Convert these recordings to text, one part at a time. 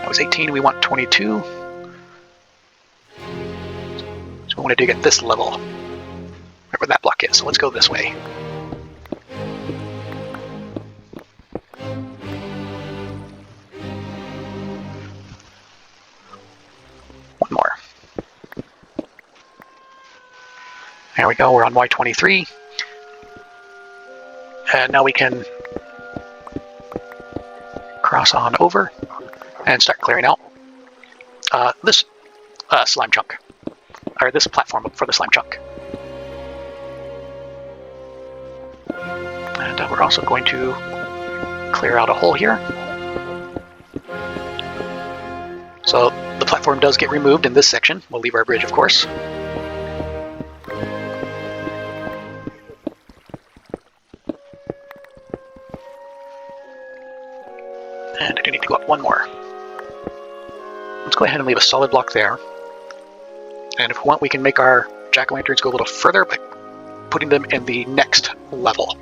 That was 18, we want 22. So we want to dig at this level, right where that block is. So let's go this way. One more. There we go, we're on Y23. And now we can cross on over and start clearing out this slime chunk, or this platform for the slime chunk. And we're also going to clear out a hole here. So the platform does get removed in this section. We'll leave our bridge, of course. And I do need to go up one more. Let's go ahead and leave a solid block there. And if we want, we can make our jack-o'-lanterns go a little further by putting them in the next level.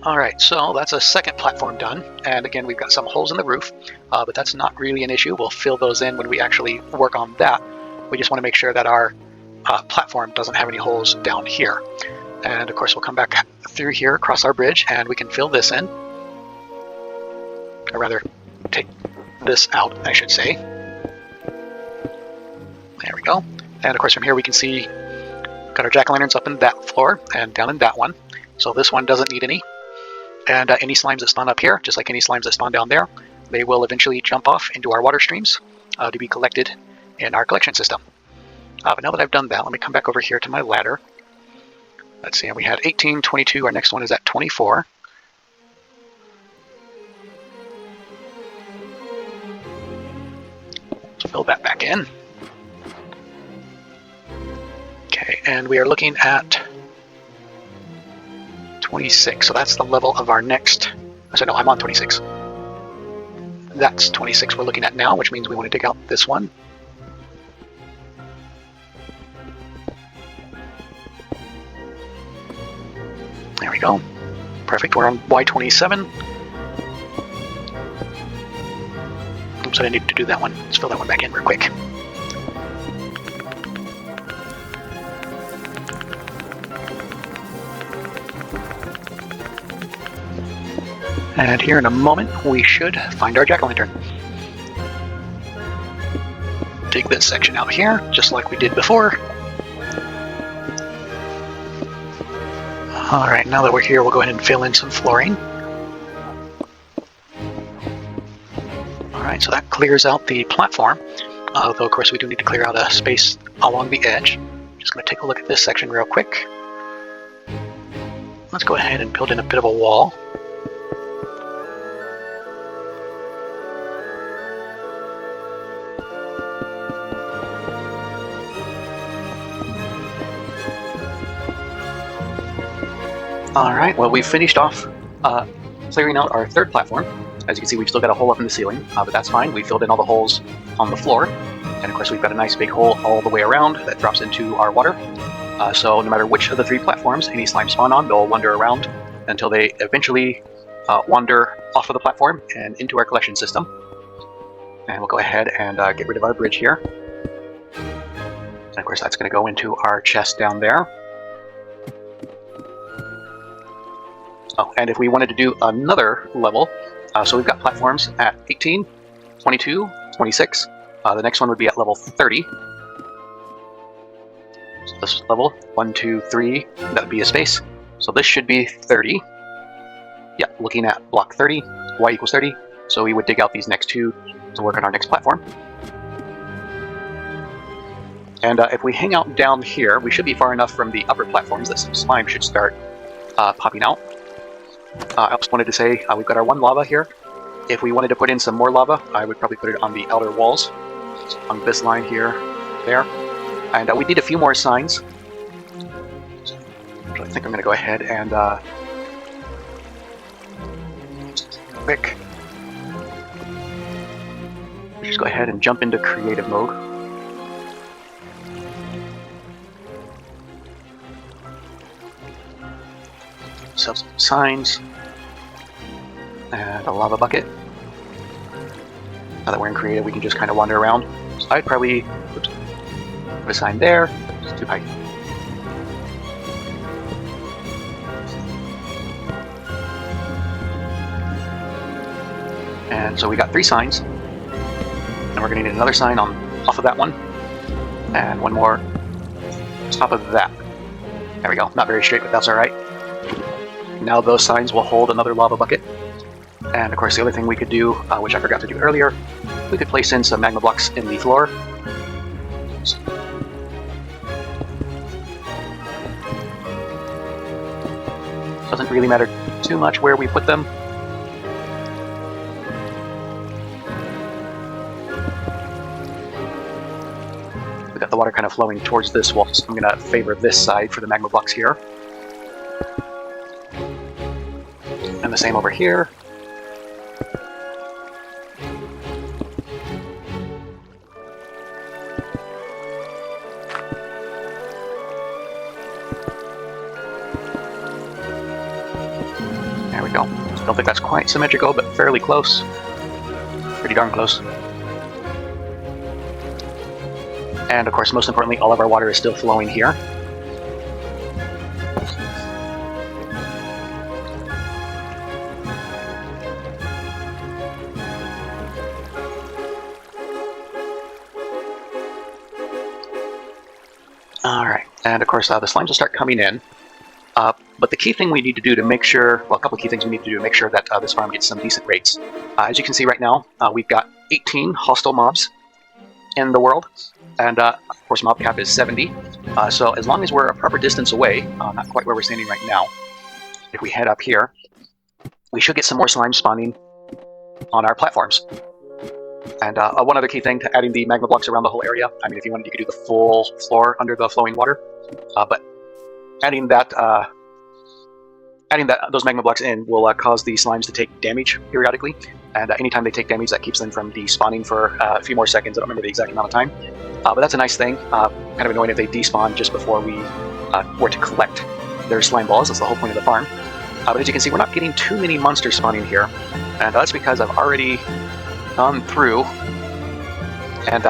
Alright, so that's a second platform done. And again, we've got some holes in the roof, but that's not really an issue. We'll fill those in when we actually work on that. We just want to make sure that our platform doesn't have any holes down here. And of course, we'll come back through here across our bridge and we can fill this in. Or rather, take this out, I should say. There we go. And of course, from here we can see got our jack-o'-lanterns up in that floor and down in that one. So this one doesn't need any. And any slimes that spawn up here, just like any slimes that spawn down there, they will eventually jump off into our water streams to be collected in our collection system. But now that I've done that, let me come back over here to my ladder. Let's see, we had 18, 22, our next one is at 24. Let's fill that back in. Okay, and we are looking at 26, so that's the level of our next, so no, I'm on 26. That's 26 we're looking at now, which means we want to dig out this one. There we go. Perfect, we're on Y27. Oops, I didn't need to do that one. Let's fill that one back in real quick. And here in a moment, we should find our jack-o'-lantern. Dig this section out here, just like we did before. Alright, now that we're here, we'll go ahead and fill in some flooring. Alright, so that clears out the platform. Although, of course, we do need to clear out a space along the edge. Just going to take a look at this section real quick. Let's go ahead and build in a bit of a wall. Alright, well, we've finished off clearing out our third platform. As you can see, we've still got a hole up in the ceiling, but that's fine. We filled in all the holes on the floor. And of course, we've got a nice big hole all the way around that drops into our water. So no matter which of the three platforms any slime spawn on, they'll wander around until they eventually wander off of the platform and into our collection system. And we'll go ahead and get rid of our bridge here. And of course, that's going to go into our chest down there. Oh, and if we wanted to do another level, so we've got platforms at 18, 22, 26. The next one would be at level 30. So this level, 1, 2, 3, that would be a space. So this should be 30. Yeah, looking at block 30, y equals 30. So we would dig out these next two to work on our next platform. And if we hang out down here, we should be far enough from the upper platforms that some slime should start popping out. I also wanted to say we've got our one lava here. If we wanted to put in some more lava, I would probably put it on the outer walls, on this line here, there. And we need a few more signs. So I think I'm going to go ahead and quick. Just go ahead and jump into creative mode. Some signs. And a lava bucket. Now that we're in creative, we can just kind of wander around. So I'd probably put a sign there. It's too high. And so we got 3 signs. And we're going to need another sign off of that one. And one more on top of that. There we go. Not very straight, but that's alright. Now those signs will hold another lava bucket. And of course the other thing we could do, which I forgot to do earlier, we could place in some magma blocks in the floor. Doesn't really matter too much where we put them. We got the water kind of flowing towards this wall, so I'm going to favor this side for the magma blocks here. And the same over here. There we go. Don't think that's quite symmetrical, but fairly close. Pretty darn close. And of course, most importantly, all of our water is still flowing here. Alright, and of course the slimes will start coming in. But the key thing we need to do to make sure, well, a couple of key things we need to do to make sure that this farm gets some decent rates. As you can see right now, we've got 18 hostile mobs in the world, and of course mob cap is 70. So as long as we're a proper distance away, not quite where we're standing right now, if we head up here, we should get some more slime spawning on our platforms. And one other key thing to adding the magma blocks around the whole area. I mean, if you wanted, you could do the full floor under the flowing water, but adding those magma blocks in will cause the slimes to take damage periodically, and anytime they take damage, that keeps them from despawning for a few more seconds. I don't remember the exact amount of time, but that's a nice thing. Kind of annoying if they despawn just before we were to collect their slime balls. That's the whole point of the farm. But as you can see, we're not getting too many monsters spawning here, and that's because I've already gone through and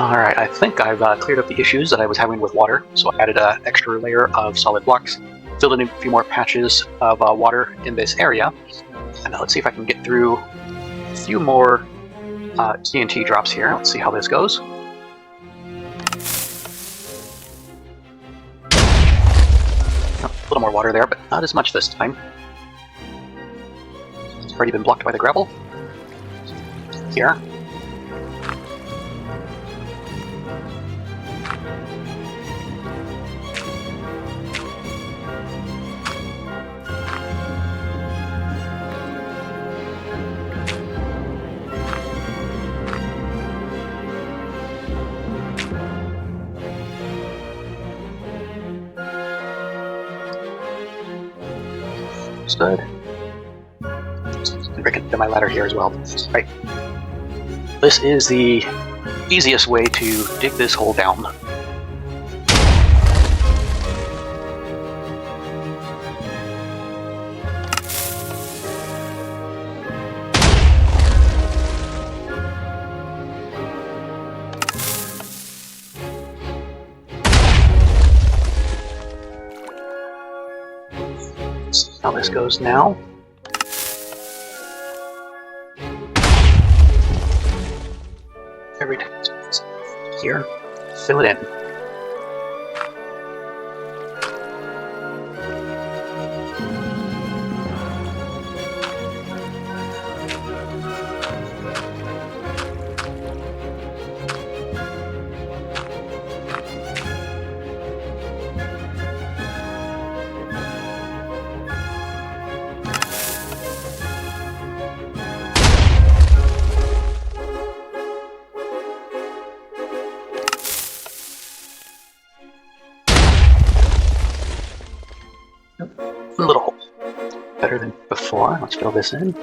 Alright, I think I've cleared up the issues that I was having with water, so I added an extra layer of solid blocks, filled in a few more patches of water in this area, and let's see if I can get through a few more TNT drops here. Let's see how this goes. A little more water there, but not as much this time. It's already been blocked by the gravel. Here. Good. And break into my ladder here as well. Right. This is the easiest way to dig this hole down. How this goes now. Every time here, fill it in. A little hole. Better than before. Let's fill this in.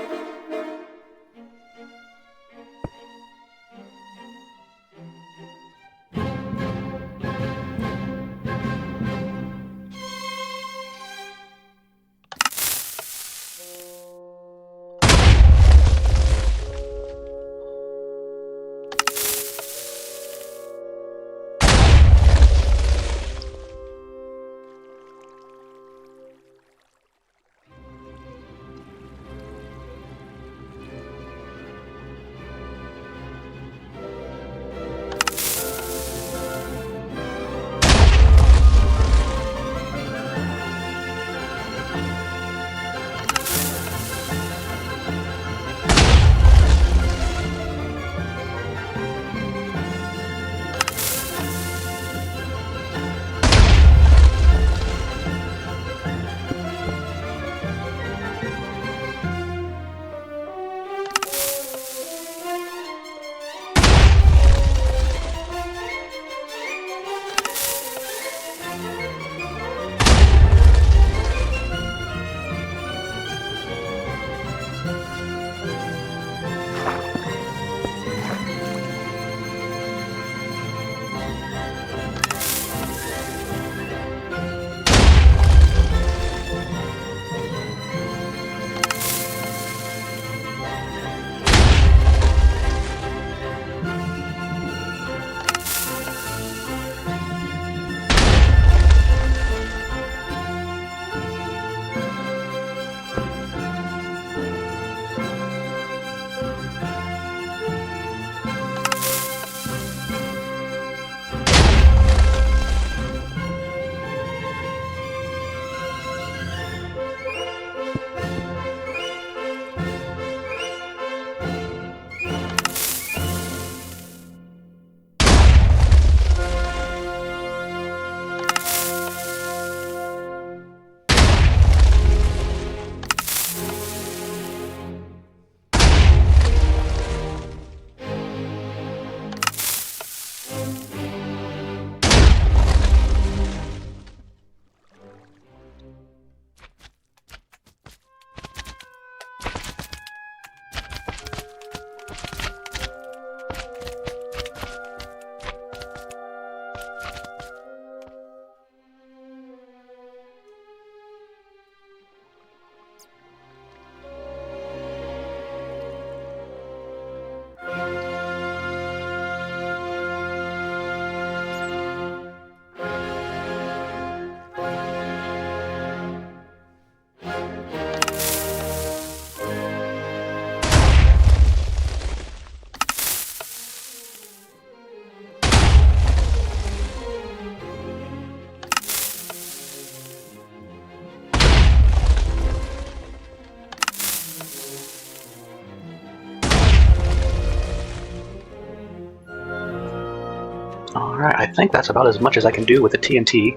Alright, I think that's about as much as I can do with the TNT.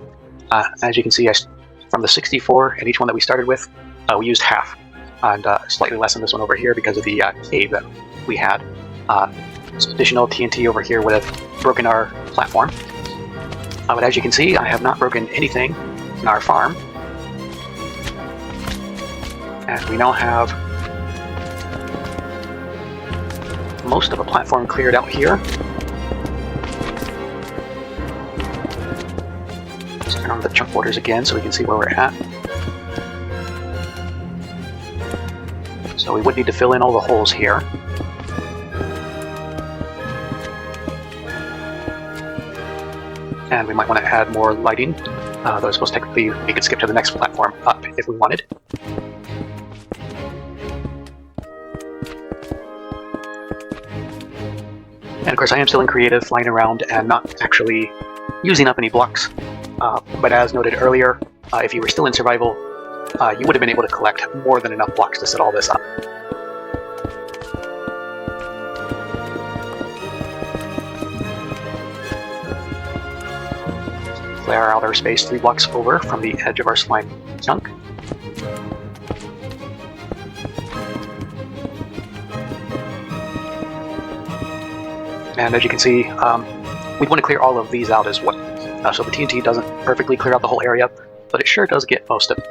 As you can see, from the 64 and each one that we started with, we used half. And slightly less on this one over here because of the cave that we had. Some additional TNT over here would have broken our platform. But as you can see, I have not broken anything in our farm. And we now have most of the platform cleared out here. Let's turn on the chunk borders again so we can see where we're at. So we would need to fill in all the holes here. And we might want to add more lighting, though I suppose technically we could skip to the next platform up if we wanted. And of course I am still in creative, flying around and not actually using up any blocks. But as noted earlier, if you were still in survival, you would have been able to collect more than enough blocks to set all this up. Clear out our space 3 blocks over from the edge of our slime chunk. And as you can see, we want to clear all of these out as well. So the TNT doesn't perfectly clear out the whole area, but it sure does get most of it.